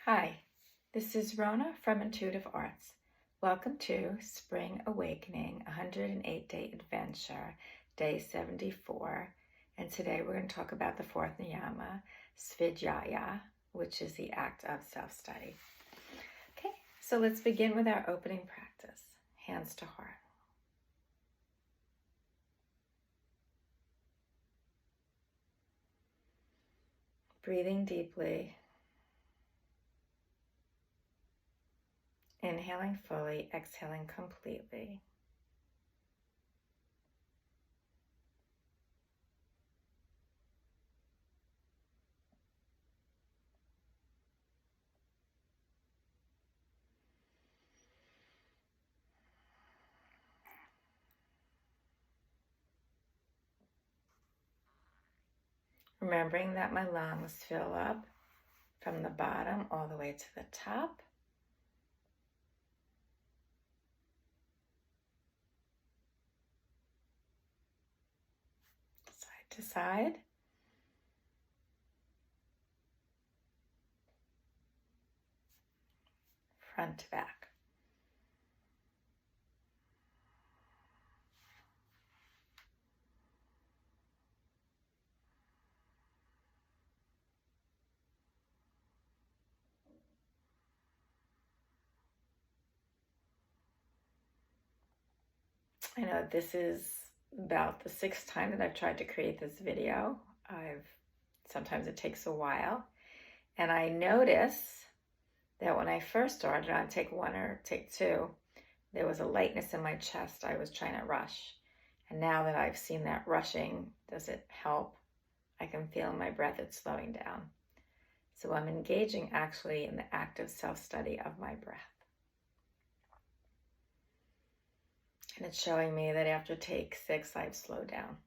Hi, this is Rona from Intuitive Arts. Welcome to Spring Awakening 108-Day Adventure, Day 74. And today we're going to talk about the fourth Niyama, Svadhyaya, which is the act of self-study. Okay, so let's begin with our opening practice, hands to heart. Breathing deeply. Inhaling fully, exhaling completely. Remembering that my lungs fill up from the bottom all the way to the top. Side to side. Front to back. I know this is about the sixth time that I've tried to create this video. Sometimes it takes a while. And I notice that when I first started on take one or take two, there was a lightness in my chest. I was trying to rush. And now that I've seen that rushing, does it help? I can feel in my breath it's slowing down. So I'm engaging actually in the active self-study of my breath. And it's showing me that after take 6, I've slowed down.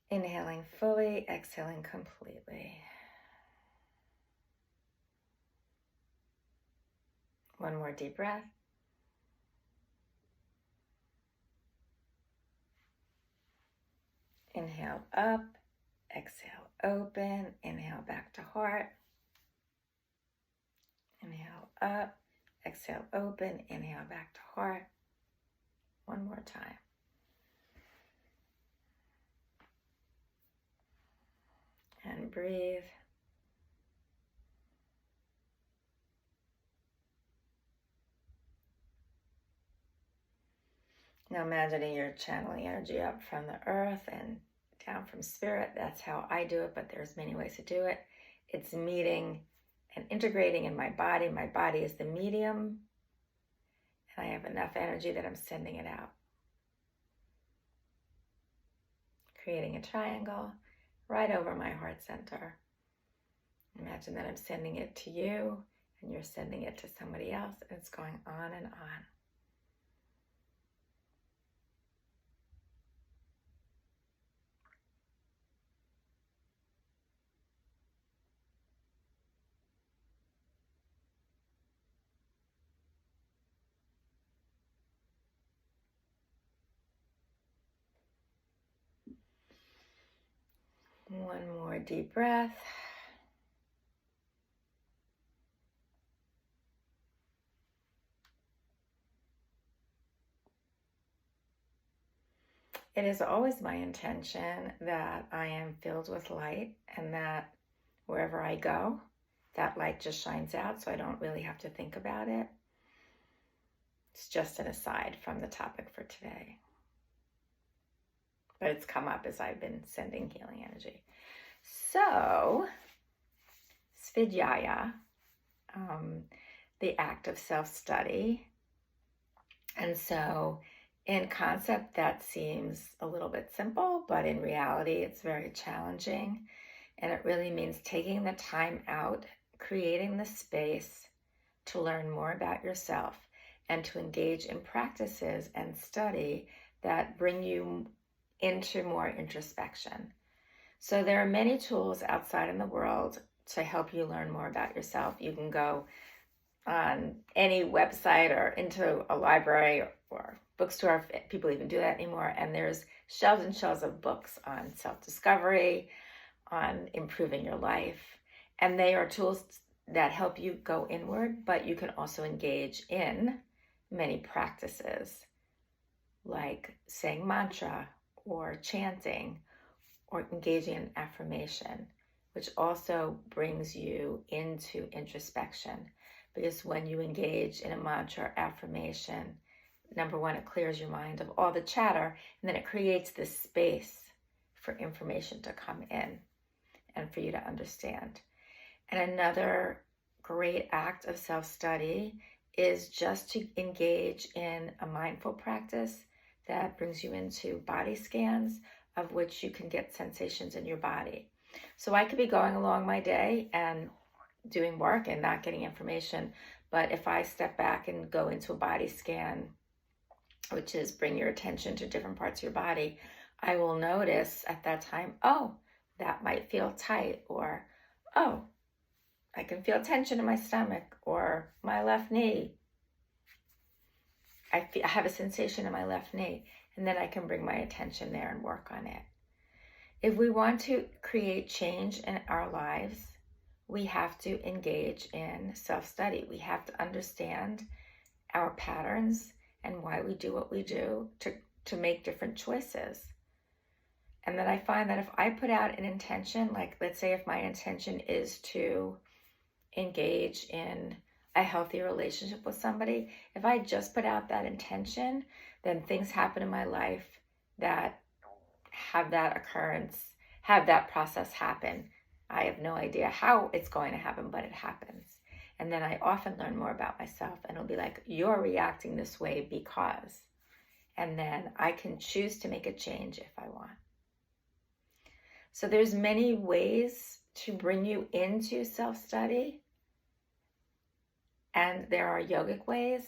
Inhaling fully, exhaling completely. One more deep breath. Inhale up, exhale open, inhale back to heart. Inhale up, exhale open, inhale back to heart. One more time. And breathe. Now imagining you're channeling energy up from the earth and down from spirit. That's how I do it, but there's many ways to do it. It's meeting and integrating in my body. My body is the medium, and I have enough energy that I'm sending it out. Creating a triangle right over my heart center. Imagine that I'm sending it to you, and you're sending it to somebody else, and it's going on and on. One more deep breath. It is always my intention that I am filled with light and that wherever I go, that light just shines out, so I don't really have to think about it. It's just an aside from the topic for today. But it's come up as I've been sending healing energy. So, Svadhyaya, the act of self-study. And so, in concept, that seems a little bit simple, but in reality, it's very challenging. And it really means taking the time out, creating the space to learn more about yourself and to engage in practices and study that bring you into more introspection. So there are many tools outside in the world to help you learn more about yourself. You can go on any website or into a library or bookstore, if people even do that anymore, and there's shelves and shelves of books on self-discovery, on improving your life. And they are tools that help you go inward, but you can also engage in many practices like saying mantra or chanting or engaging in affirmation, which also brings you into introspection. Because when you engage in a mantra or affirmation, number one, it clears your mind of all the chatter, and then it creates this space for information to come in and for you to understand. And another great act of self-study is just to engage in a mindful practice that brings you into body scans, of which you can get sensations in your body. So I could be going along my day and doing work and not getting information, but if I step back and go into a body scan, which is bring your attention to different parts of your body, I will notice at that time, oh, that might feel tight, or oh, I can feel tension in my stomach or my left knee. I have a sensation in my left knee, and then I can bring my attention there and work on it. If we want to create change in our lives, we have to engage in self-study. We have to understand our patterns and why we do what we do to make different choices. And then I find that if I put out an intention, like let's say if my intention is to engage in a healthy relationship with somebody, if I just put out that intention, then things happen in my life that have that occurrence, have that process happen. I have no idea how it's going to happen, but it happens. And then I often learn more about myself, and it'll be like, you're reacting this way because, and then I can choose to make a change if I want. So there's many ways to bring you into self-study. And there are yogic ways,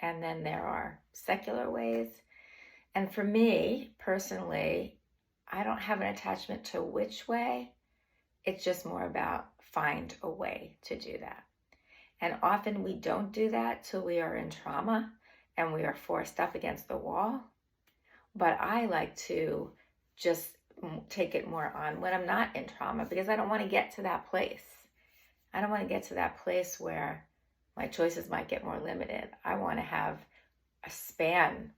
and then there are secular ways. And for me, personally, I don't have an attachment to which way. It's just more about find a way to do that. And often we don't do that till we are in trauma and we are forced up against the wall. But I like to just take it more on when I'm not in trauma, because I don't want to get to that place. I don't want to get to that place where my choices might get more limited. I want to have a span,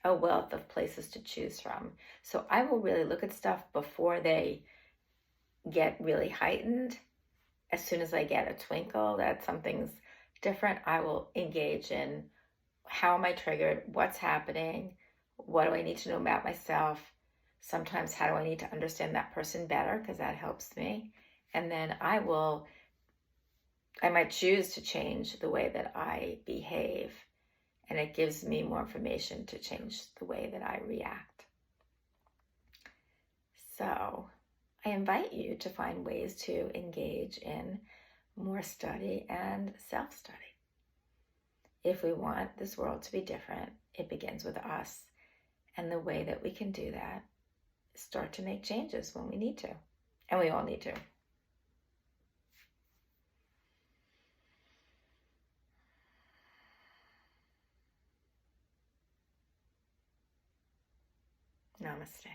a wealth of places to choose from. So I will really look at stuff before they get really heightened. As soon as I get a twinkle that something's different, I will engage in how am I triggered, what's happening, what do I need to know about myself. Sometimes how do I need to understand that person better, because that helps me. And then I might choose to change the way that I behave, and it gives me more information to change the way that I react. So I invite you to find ways to engage in more study and self-study. If we want this world to be different, it begins with us. And the way that we can do that is start to make changes when we need to. And we all need to. Namaste.